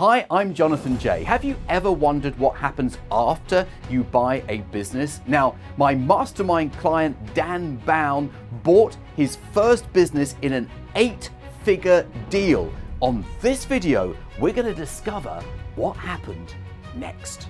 Hi, I'm Jonathan J. Have you ever wondered what happens after you buy a business? Now, my mastermind client, Dan Bown, bought his first business in an 8-figure deal. On this video, we're going to discover what happened next.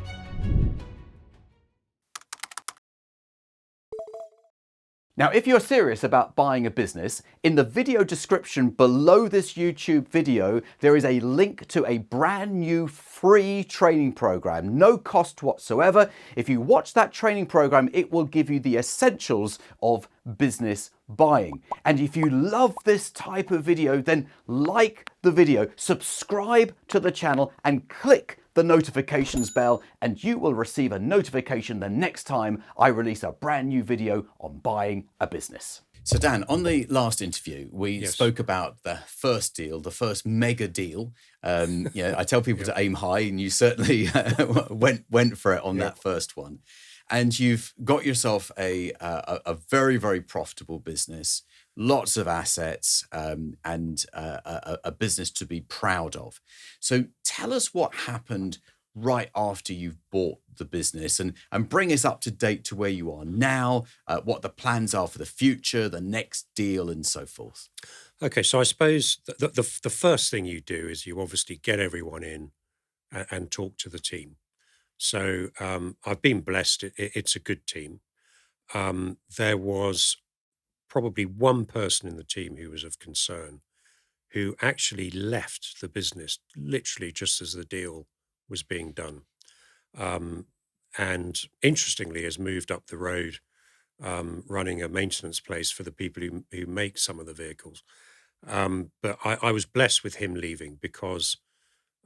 Now, if you're serious about buying a business, in the video description below this YouTube video, there is a link to a brand new free training program, no cost whatsoever. If you watch that training program, it will give you the essentials of business buying. And if you love this type of video, then like the video, subscribe to the channel and click the notifications bell, and you will receive a notification the next time I release a brand new video on buying a business. So Dan, on the last interview, we spoke about the first deal, the first mega deal. I tell people to aim high, and you certainly went for it on that first one. And you've got yourself a very, very profitable business, lots of assets, and a business to be proud of. So tell us what happened right after you've bought the business, and bring us up to date to where you are now, what the plans are for the future, the next deal, and so forth. Okay, so I suppose the first thing you do is you obviously get everyone in and talk to the team. So I've been blessed. It's a good team. There was probably one person in the team who was of concern, who actually left the business literally just as the deal was being done. And interestingly, has moved up the road running a maintenance place for the people who make some of the vehicles. But I was blessed with him leaving because,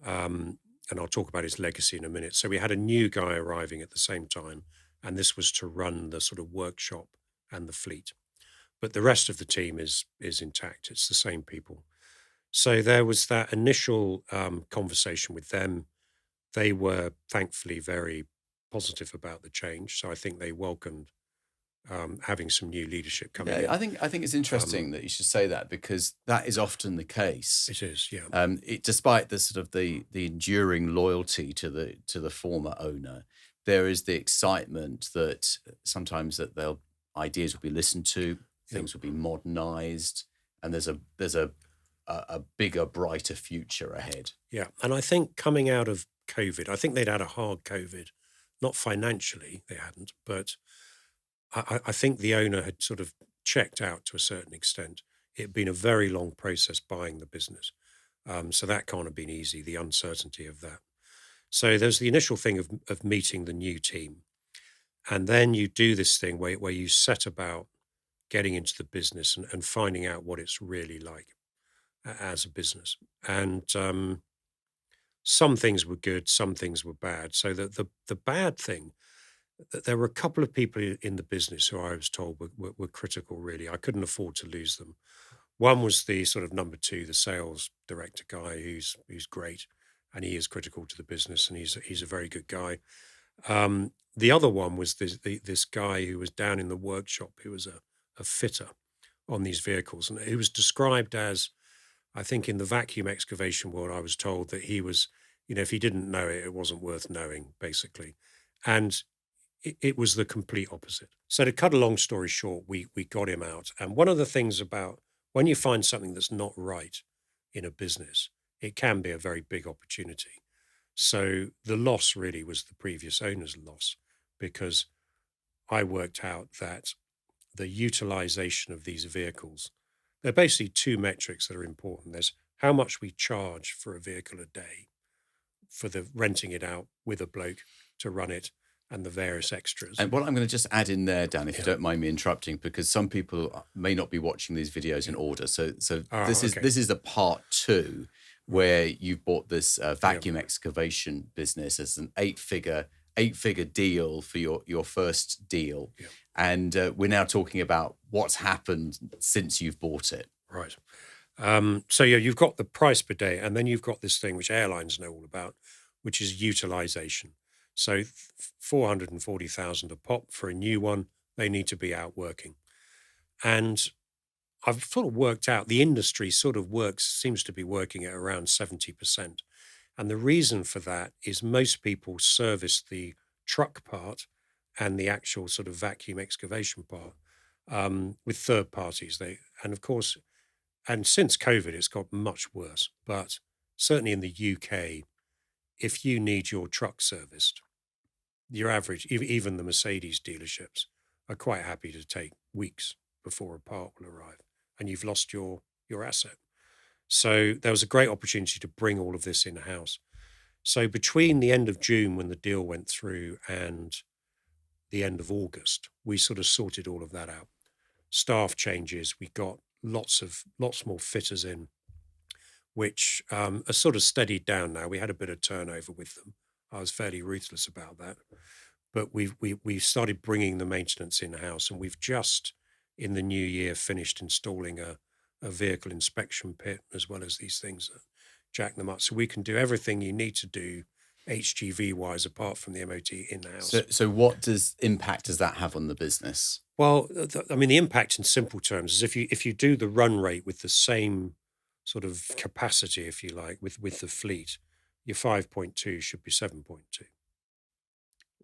and I'll talk about his legacy in a minute. So we had a new guy arriving at the same time, and this was to run the sort of workshop and the fleet. But the rest of the team is intact. It's the same people. So there was that initial conversation with them. They were thankfully very positive about the change. So I think they welcomed having some new leadership coming in. I think it's interesting that you should say that, because that is often the case. It is, yeah. Despite the sort of the enduring loyalty to the former owner, there is the excitement that sometimes that ideas will be listened to, things will be modernized, and there's a bigger, brighter future ahead. Yeah, and I think coming out of COVID, I think they'd had a hard COVID, not financially, they hadn't, but I think the owner had sort of checked out to a certain extent. It had been a very long process buying the business. So that can't have been easy, the uncertainty of that. So there's the initial thing of meeting the new team. And then you do this thing where you set about getting into the business and finding out what it's really like as a business. And some things were good, some things were bad. So the bad thing, there were a couple of people in the business who I was told were critical, really. I couldn't afford to lose them. One was the sort of number two, the sales director guy, who's great, and he is critical to the business, and he's a very good guy. The other one was this guy who was down in the workshop, who was a fitter on these vehicles, and he was described as, I think in the vacuum excavation world, I was told that he was, if he didn't know it, it wasn't worth knowing, basically. And it was the complete opposite. So to cut a long story short, we got him out. And one of the things about when you find something that's not right in a business, it can be a very big opportunity. So the loss really was the previous owner's loss, because I worked out that the utilization of these vehicles, there are basically two metrics that are important. There's how much we charge for a vehicle a day for the renting it out with a bloke to run it, and the various extras. And what I'm going to just add in there, Dan, if you don't mind me interrupting, because some people may not be watching these videos in order. So this is the part two, where you bought this vacuum excavation business as an eight-figure deal for your first deal. Yeah. And we're now talking about what's happened since you've bought it. Right. So you've got the price per day, and then you've got this thing which airlines know all about, which is utilization. So 440,000 a pop for a new one, they need to be out working. And I've sort of worked out the industry seems to be working at around 70%. And the reason for that is most people service the truck part and the actual sort of vacuum excavation part with third parties. And of course, and since COVID, it's got much worse. But certainly in the UK, if you need your truck serviced, your average, even the Mercedes dealerships, are quite happy to take weeks before a part will arrive, and you've lost your asset. So there was a great opportunity to bring all of this in house. So between the end of June, when the deal went through, and the end of August, we sort of sorted all of that out. Staff changes, we got lots more fitters in, which are sort of steadied down now. We had a bit of turnover with them. I was fairly ruthless about that, but we've started bringing the maintenance in house, and we've just in the new year finished installing a vehicle inspection pit, as well as these things that jack them up, so we can do everything you need to do HGV wise, apart from the MOT in the house. So what impact does that have on the business? Well, I mean, the impact in simple terms is if you do the run rate with the same sort of capacity, if you like, with the fleet, your 5.2 should be 7.2.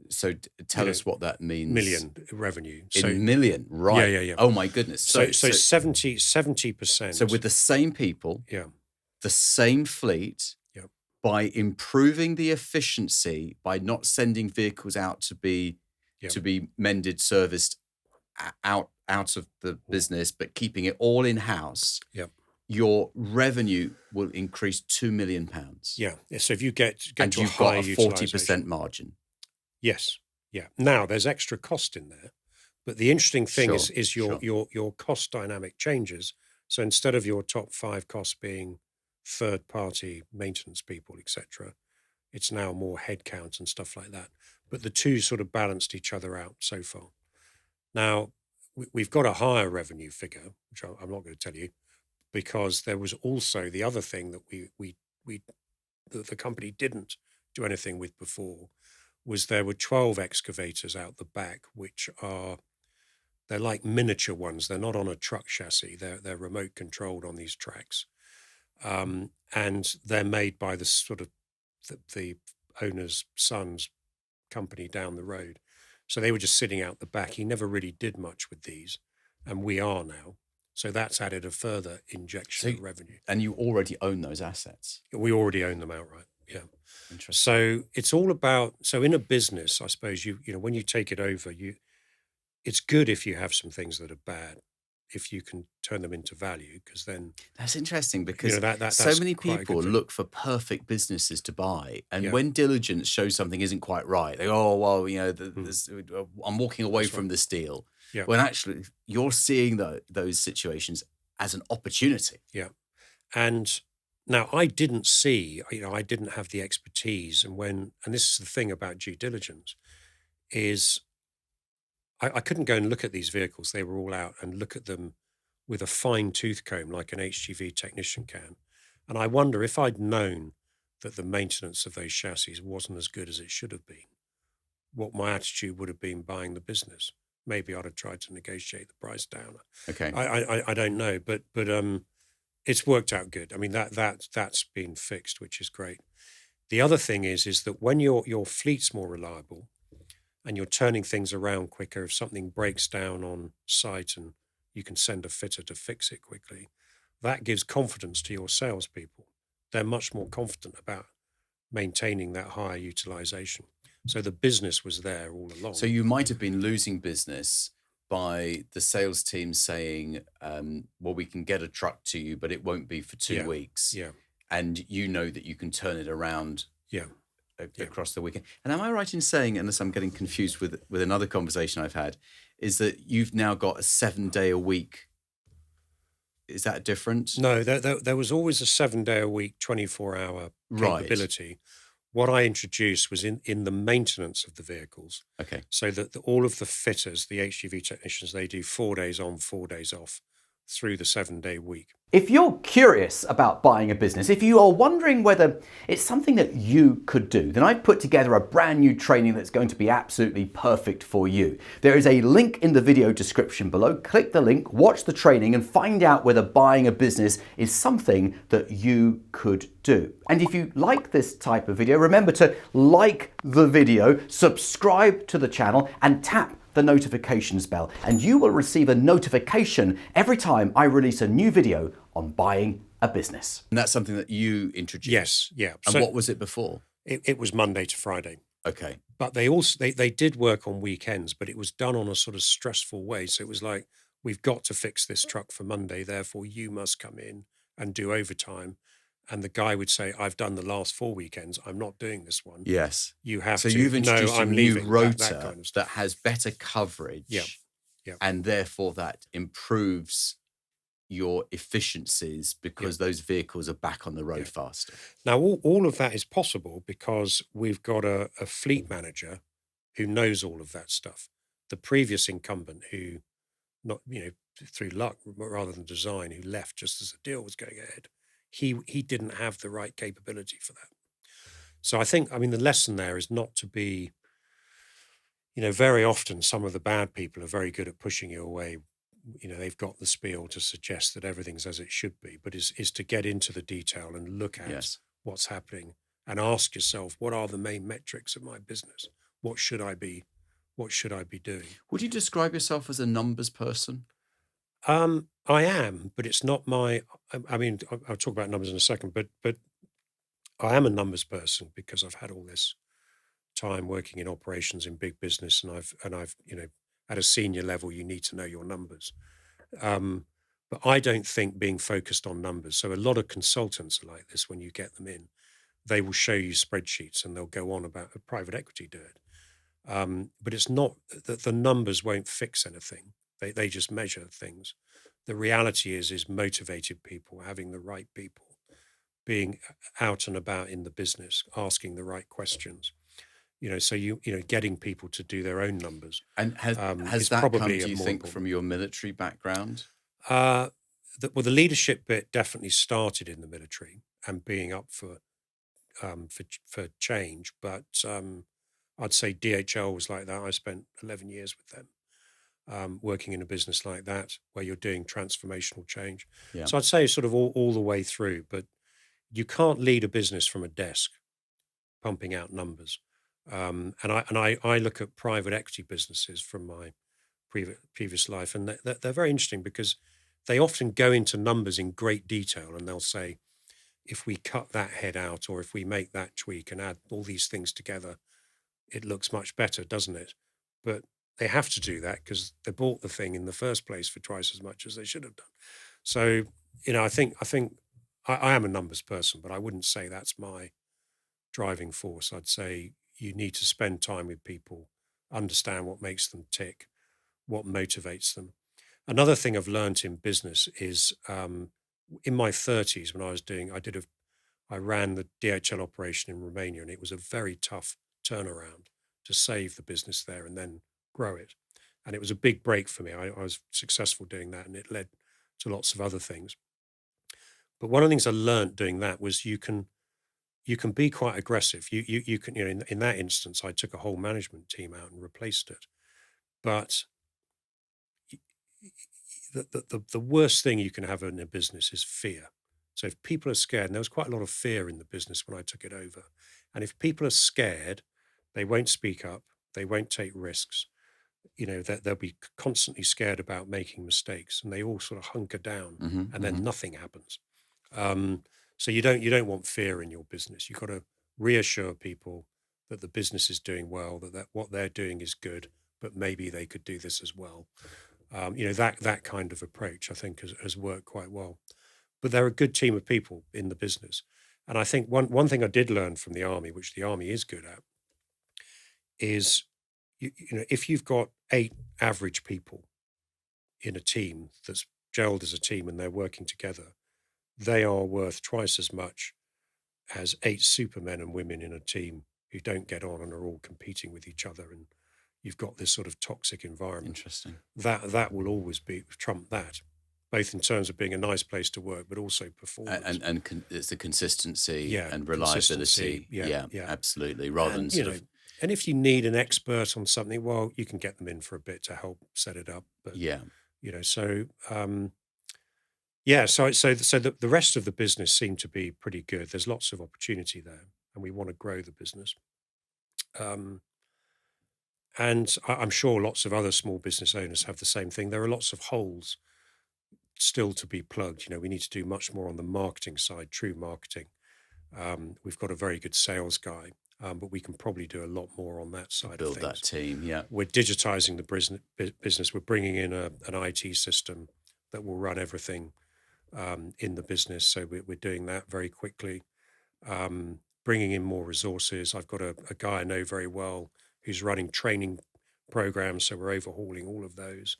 So tell us what that means. Million revenue. In million, right? Yeah. Oh my goodness. So 70%. So with the same people, the same fleet, by improving the efficiency, by not sending vehicles out to be mended, serviced out of the business, but keeping it all in house, your revenue will increase £2 million. Yeah. So if you get and to you've a high got a 40% margin. Yes. Yeah. Now there's extra cost in there, but the interesting thing is your cost dynamic changes. So instead of your top 5 costs being third party maintenance people, etc., it's now more headcount and stuff like that. But the two sort of balanced each other out so far. Now we've got a higher revenue figure, which I'm not going to tell you, because there was also the other thing that the company didn't do anything with before, was there were 12 excavators out the back, which they're like miniature ones. They're not on a truck chassis. They're remote controlled on these tracks. And they're made by the sort of the owner's son's company down the road. So they were just sitting out the back. He never really did much with these, and we are now. So that's added a further injection of revenue. And you already own those assets? We already own them outright, yeah. Interesting. So it's all about, so in a business, I suppose, you know, when you take it over, it's good if you have some things that are bad, if you can turn them into value, because then... That's interesting, because that's so many people look for perfect businesses to buy. And when Diligence shows something isn't quite right, they go, oh, well, you know, I'm walking away from this deal. Yeah. When actually you're seeing those situations as an opportunity. Yeah. And now I didn't see, I didn't have the expertise. And this is the thing about due diligence, is I couldn't go and look at these vehicles. They were all out, and look at them with a fine tooth comb like an HGV technician can. And I wonder if I'd known that the maintenance of those chassis wasn't as good as it should have been, what my attitude would have been buying the business. Maybe I'd have tried to negotiate the price down. Okay. I don't know, but it's worked out good. I mean, that's been fixed, which is great. The other thing is that when your fleet's more reliable and you're turning things around quicker, if something breaks down on site and you can send a fitter to fix it quickly, that gives confidence to your salespeople. They're much more confident about maintaining that higher utilization. So the business was there all along. So you might have been losing business by the sales team saying, well, we can get a truck to you, but it won't be for 2 weeks. Yeah. And you know that you can turn it around across the weekend. And am I right in saying, unless I'm getting confused with another conversation I've had, is that you've now got a 7-day-a-week? Is that different? No, there was always a 7-day-a-week, 24-hour capability. Right. What I introduced was in the maintenance of the vehicles. Okay. So that all of the fitters, the HGV technicians, they do 4 days on, 4 days off, through the 7-day week. If you're curious about buying a business, if you are wondering whether it's something that you could do, then I've put together a brand new training that's going to be absolutely perfect for you. There is a link in the video description below. Click the link, watch the training, and find out whether buying a business is something that you could do. And if you like this type of video, remember to like the video, subscribe to the channel, and tap the notifications bell, and you will receive a notification every time I release a new video on buying a business. And that's something that you introduced? Yes, yeah. And So what was it before? it was Monday to Friday. Okay. But they did work on weekends, but it was done on a sort of stressful way. So it was like, we've got to fix this truck for Monday, therefore you must come in and do overtime. And the guy would say, I've done the last 4 weekends, I'm not doing this one. Yes. You have so to. you've introduced I'm a new leaving, rota that kind of stuff. that has better coverage. Yeah. Yeah. And therefore that improves your efficiencies because those vehicles are back on the road faster. Now, all of that is possible because we've got a fleet manager who knows all of that stuff. The previous incumbent who, not through luck rather than design, who left just as the deal was going ahead, he didn't have the right capability for that. So the lesson there is not to be, very often some of the bad people are very good at pushing you away. They've got the spiel to suggest that everything's as it should be, but is to get into the detail and look at what's happening and ask yourself, what are the main metrics of my business? What should I be doing? Would you describe yourself as a numbers person? I am, but it's not my. I'll talk about numbers in a second, but I am a numbers person because I've had all this time working in operations in big business, and I've at a senior level you need to know your numbers. But I don't think being focused on numbers. So a lot of consultants are like this. When you get them in, they will show you spreadsheets and they'll go on about private equity do it. But it's not that the numbers won't fix anything. They just measure things. The reality is motivated people, having the right people, being out and about in the business, asking the right questions. So getting people to do their own numbers. And has that come, do you think, from your military background? The leadership bit definitely started in the military and being up for change. But I'd say DHL was like that. I spent 11 years with them, working in a business like that where you're doing transformational change. Yeah. So I'd say sort of all the way through. But you can't lead a business from a desk, pumping out numbers. And I look at private equity businesses from my previous life, and they're very interesting because they often go into numbers in great detail, and they'll say, if we cut that head out, or if we make that tweak and add all these things together, it looks much better, doesn't it? But they have to do that because they bought the thing in the first place for twice as much as they should have done. So, I think I am a numbers person, but I wouldn't say that's my driving force. I'd say you need to spend time with people, understand what makes them tick, what motivates them. Another thing I've learned in business is in my 30s when I ran the DHL operation in Romania, and it was a very tough turnaround to save the business there and then grow it. And it was a big break for me. I was successful doing that, and it led to lots of other things. But one of the things I learned doing that was you can be quite aggressive. You can, in that instance, I took a whole management team out and replaced it. But the worst thing you can have in a business is fear. So if people are scared, and there was quite a lot of fear in the business when I took it over, and if people are scared, they won't speak up, they won't take risks. They'll be constantly scared about making mistakes, and they all sort of hunker down, and then nothing happens. So you don't want fear in your business. You've got to reassure people that the business is doing well, that what they're doing is good, but maybe they could do this as well. That kind of approach, I think, has worked quite well. But they're a good team of people in the business. And I think one thing I did learn from the Army, which the Army is good at, is if you've got 8 average people in a team that's gelled as a team and they're working together, they are worth twice as much as 8 supermen and women in a team who don't get on and are all competing with each other, and you've got this sort of toxic environment. Interesting. That will always be trump that. both in terms of being a nice place to work, but also performance. It's the consistency Yeah, and reliability. consistency, yeah. Absolutely. Rather than And, sort of and if you need an expert on something, well, you can get them in for a bit to help set it up. But, so, so the rest of the business seemed to be pretty good. There's lots of opportunity there, and we want to grow the business. And I'm sure lots of other small business owners have the same thing. There are lots of holes still to be plugged. We need to do much more on the marketing side, true marketing. We've got a very good sales guy, but we can probably do a lot more on that side build of things. that team. Yeah, we're digitizing the business. We're bringing in an IT system that will run everything in the business. So we're doing that very quickly. Bringing in more resources. I've got a guy I know very well who's running training programs. So we're overhauling all of those.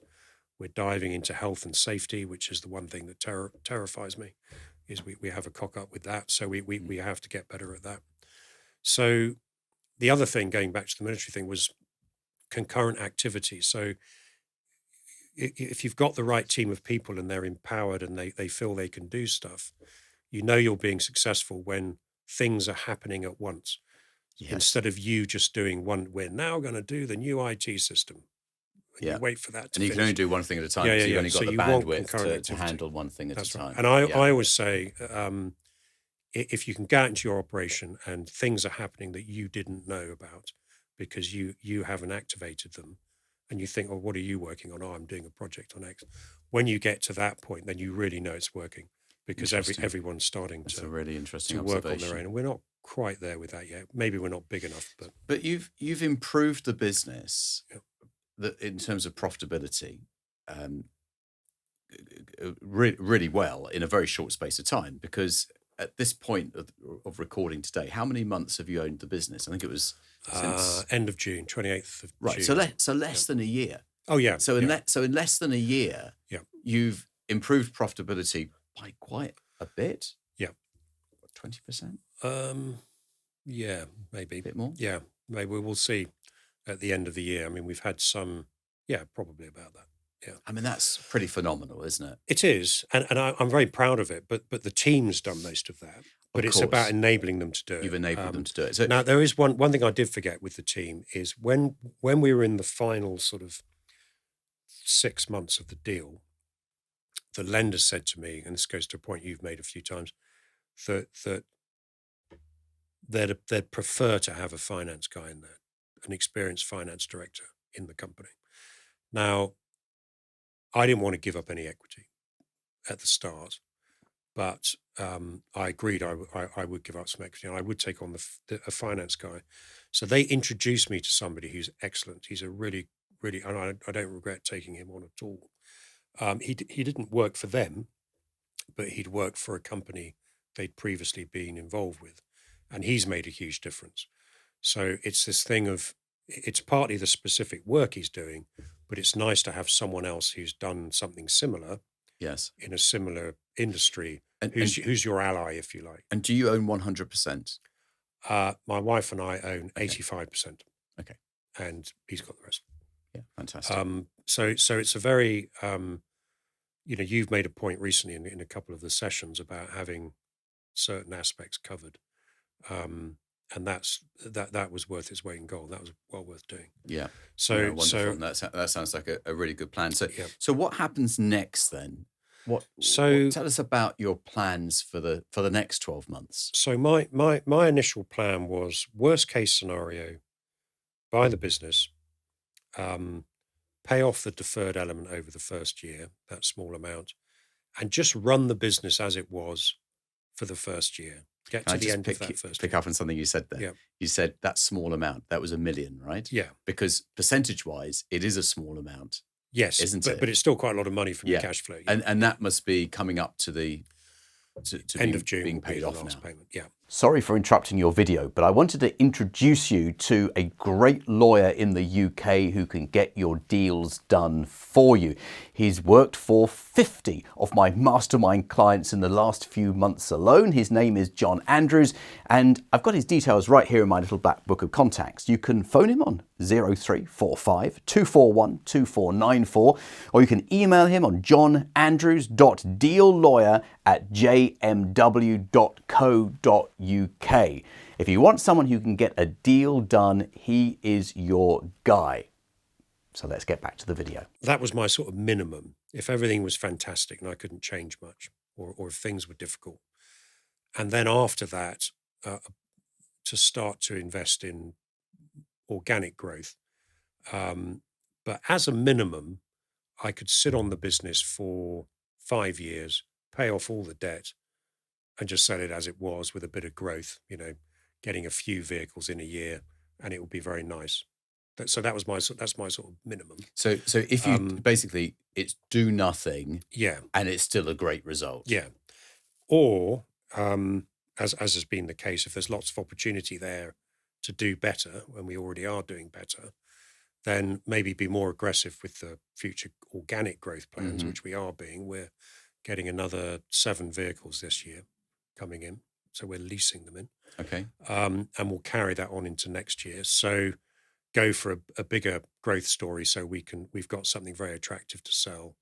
We're diving into health and safety, which is the one thing that terrifies me, is we have a cock up with that. So we have to get better at that. So the other thing, going back to the military thing, was concurrent activity. So if you've got the right team of people and they're empowered and they feel they can do stuff, you're being successful when things are happening at once. Yes. Instead of you just doing one, we're now going to do the new IT system. You wait for that to finish. You can only do one thing at a time. So you've only got the bandwidth to handle one thing at a time. Right. And I always say, if you can go out into your operation and things are happening that you didn't know about because you haven't activated them, and you think, oh, what are you working on? Oh, I'm doing a project on X. When you get to that point, then you really know it's working because everyone's starting to really interesting work on their own. And we're not quite there with that yet. Maybe we're not big enough. But you've improved the business in terms of profitability really well in a very short space of time, because at this point of recording today, how many months have you owned the business? I think it was since end of June, 28th of right. June. So less than a year. Oh yeah. So in less than a year, you've improved profitability by quite a bit. Yeah. 20%. Yeah, maybe a bit more. Yeah, maybe we'll see at the end of the year. I mean, we've had some. Yeah, probably about that. Yeah. I mean, that's pretty phenomenal, isn't it? It is, and I'm very proud of it. But the team's done most of that. But it's about enabling them to do it. You've enabled them to do it. So now there is one thing I did forget with the team is when we were in the final sort of 6 months of the deal, the lender said to me, and this goes to a point you've made a few times, that they'd prefer to have a finance guy in there, an experienced finance director in the company. Now, I didn't want to give up any equity at the start, but I agreed I would give up some equity and I would take on a finance guy. So they introduced me to somebody who's excellent. He's a really, really, and I don't regret taking him on at all. He didn't work for them, but he'd worked for a company they'd previously been involved with, and he's made a huge difference. So it's this thing of, it's partly the specific work he's doing, but it's nice to have someone else who's done something similar. Yes. In a similar industry, who's your ally, if you like. And do you own 100%? My wife and I own 85%. Okay. And he's got the rest. Yeah, fantastic. So it's a very, you've made a point recently in a couple of the sessions about having certain aspects covered. And that was worth its weight in gold. That was well worth doing. Yeah. So wonderful. That sounds like a really good plan. So what happens next then? Tell us about your plans for the next 12 months. So my initial plan was, worst case scenario, buy the business, pay off the deferred element over the first year, that small amount, and just run the business as it was for the first year. Get to the end of that first. Pick up on something you said there. Yeah. You said that small amount. That was $1 million, right? Yeah. Because percentage-wise, it is a small amount. Yes, isn't it? But it's still quite a lot of money from your cash flow. Yeah. And that must be coming up to the end of June being paid off now. Payment. Yeah. Sorry for interrupting your video, but I wanted to introduce you to a great lawyer in the UK who can get your deals done for you. He's worked for 50 of my mastermind clients in the last few months alone. His name is John Andrews, and I've got his details right here in my little back book of contacts. You can phone him on 0345 241 2494, or you can email him on johnandrews.deallawyer@jmw.co.uk. If you want someone who can get a deal done, he is your guy. So let's get back to the video. That was my sort of minimum. If everything was fantastic and I couldn't change much, or if things were difficult. And then after that, to start to invest in organic growth. But as a minimum, I could sit on the business for 5 years, pay off all the debt, and just sell it as it was with a bit of growth, getting a few vehicles in a year, and it would be very nice. So that's my sort of minimum. So if you basically, it's do nothing, Yeah, and it's still a great result. yeah. Or as has been the case, if there's lots of opportunity there to do better, when we already are doing better, then maybe be more aggressive with the future organic growth plans, which we are being. We're getting another 7 vehicles this year coming in, so we're leasing them in. Okay. And we'll carry that on into next year. So go for a bigger growth story, so we've got something very attractive to sell.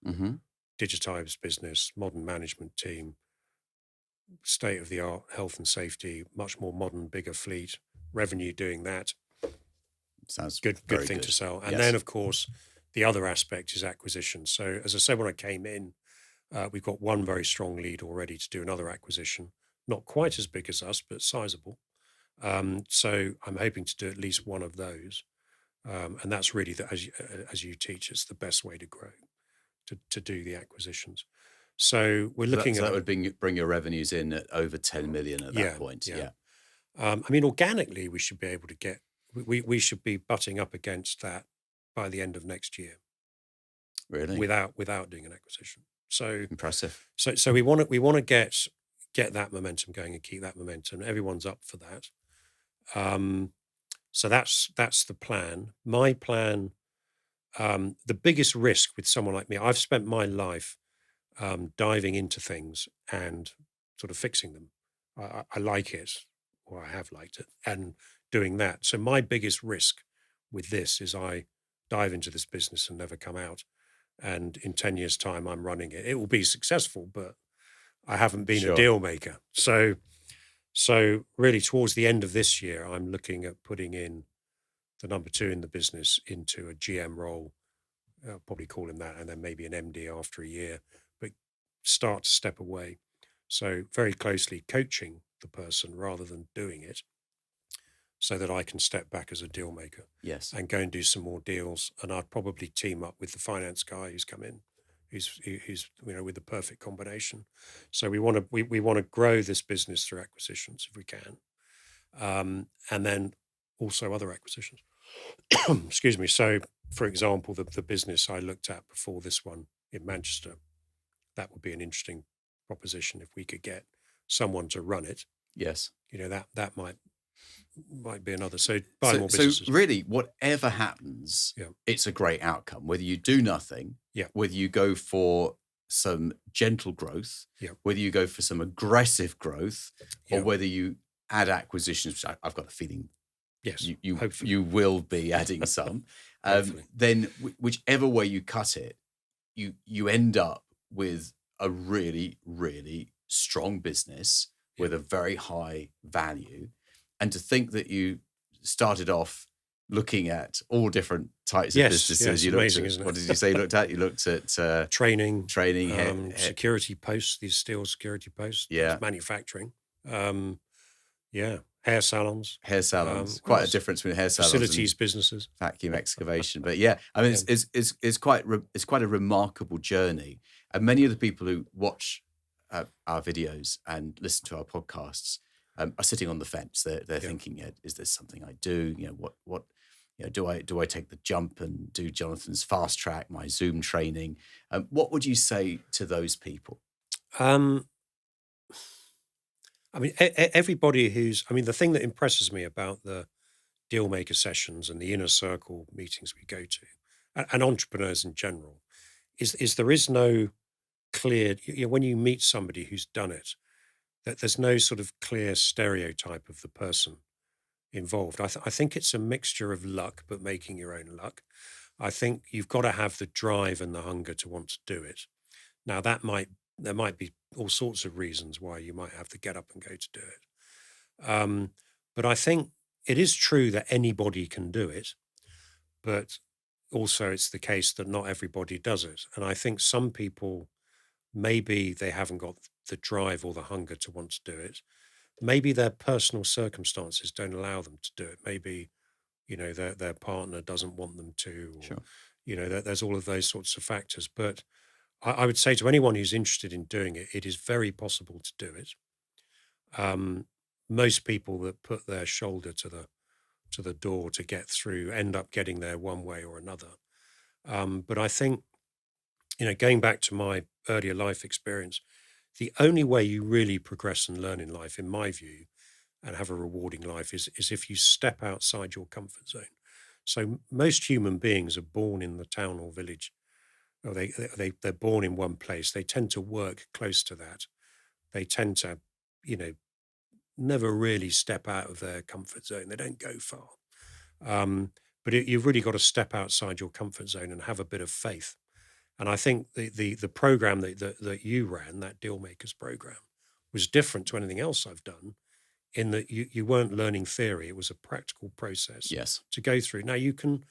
Digitized business, modern management team, state-of-the-art health and safety, much more modern, bigger fleet, revenue doing that. Sounds good thing to sell. And then, of course, the other aspect is acquisition. So as I said, when I came in, we've got one very strong lead already to do another acquisition, not quite as big as us, but sizable. So I'm hoping to do at least one of those. And that's really, as you teach, it's the best way to grow, to do the acquisitions. So we're looking at... that would bring your revenues in at over 10 million at that point. Yeah. I mean, organically, we should be able to get... We should be butting up against that by the end of next year. Really? Without doing an acquisition. So impressive. So we want to get that momentum going and keep that momentum. Everyone's up for that. So that's the plan. My plan, the biggest risk with someone like me, I've spent my life diving into things and sort of fixing them. I like it, or I have liked it, and doing that. So my biggest risk with this is I dive into this business and never come out. And in 10 years' time, I'm running it. It will be successful, but I haven't been a deal maker. So really towards the end of this year, I'm looking at putting in the number 2 in the business into a GM role. I'll probably call him that, and then maybe an MD after a year, but start to step away. So very closely coaching the person rather than doing it, so that I can step back as a deal maker. Yes. And go and do some more deals. And I'd probably team up with the finance guy who's come in, who's with the perfect combination. So we want to grow this business through acquisitions if we can, and then also other acquisitions. Excuse me. So, for example, the business I looked at before this one in Manchester, that would be an interesting proposition if we could get someone to run it. Yes. That might be another. So buy more businesses. So really, whatever happens, it's a great outcome. Whether you do nothing, whether you go for some gentle growth, whether you go for some aggressive growth, or whether you add acquisitions, which I've got a feeling you will be adding some, then whichever way you cut it, you end up with a really, really strong business with a very high value. And to think that you started off looking at all different types of businesses. Yes, you amazing, looked at, isn't it? What did you say you looked at? You looked at training, security posts, these steel security posts, manufacturing, hair salons. Quite a difference between hair salons, facilities, businesses, vacuum excavation. But I mean, it's quite a remarkable journey. And many of the people who watch our videos and listen to our podcasts are sitting on the fence. They're thinking, is this something I do? What do I take the jump and do Jonathan's fast track, my Zoom training? What would you say to those people? I mean, everybody the thing that impresses me about the deal maker sessions and the inner circle meetings we go to, and entrepreneurs in general, is there is no clear, when you meet somebody who's done it, that there's no sort of clear stereotype of the person involved. I think it's a mixture of luck, but making your own luck. I think you've got to have the drive and the hunger to want to do it. Now, there might be all sorts of reasons why you might have to get up and go to do it. But I think it is true that anybody can do it, but also it's the case that not everybody does it. And I think some people, maybe they haven't got the drive or the hunger to want to do it. Maybe their personal circumstances don't allow them to do it. Maybe, their partner doesn't want them to, or, Sure. There's all of those sorts of factors. But I would say to anyone who's interested in doing it, it is very possible to do it. Most people that put their shoulder to the door to get through end up getting there one way or another. But I think, going back to my earlier life experience, the only way you really progress and learn in life, in my view, and have a rewarding life is if you step outside your comfort zone. So most human beings are born in the town or village, or they're born in one place. They tend to work close to that. They tend to, never really step out of their comfort zone. They don't go far. But you've really got to step outside your comfort zone and have a bit of faith. And I think the program that you ran, that Deal Makers program, was different to anything else I've done, in that you weren't learning theory. It was a practical process to go through. Now you can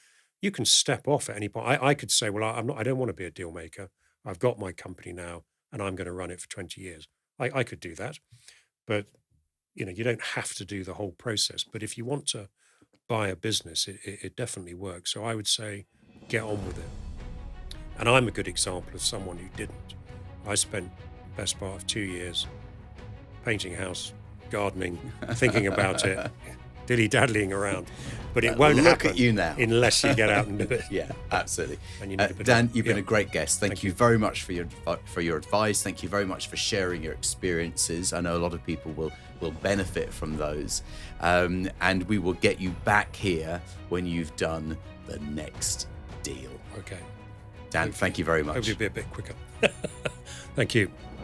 step off at any point. I could say, well, I don't want to be a deal maker. I've got my company now and I'm going to run it for 20 years. I could do that. But you don't have to do the whole process. But if you want to buy a business, it definitely works. So I would say, get on with it. And I'm a good example of someone who didn't. I spent the best part of 2 years painting a house, gardening, thinking about it, dilly-daddling around. But it won't happen at you now. Unless you get out and do it. Yeah, absolutely. And you need a bit Dan, of, you've been a great guest. Thank you very much for your advice. Thank you very much for sharing your experiences. I know a lot of people will benefit from those. And we will get you back here when you've done the next deal. Okay. Dan, thank you very much. Hope you'll be a bit quicker. Thank you.